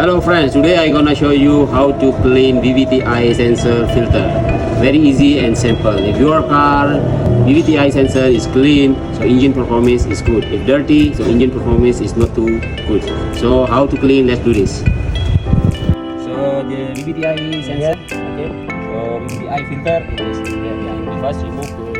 Hello friends, today I'm gonna show you how to clean VVTI sensor filter. Very easy and simple. If your car VVTI sensor is clean, so engine performance is good. If dirty, so engine performance is not too good. So how to clean? Let's do this. So the VVTI sensor, okay. So VVTI filter is here. Yeah. First remove the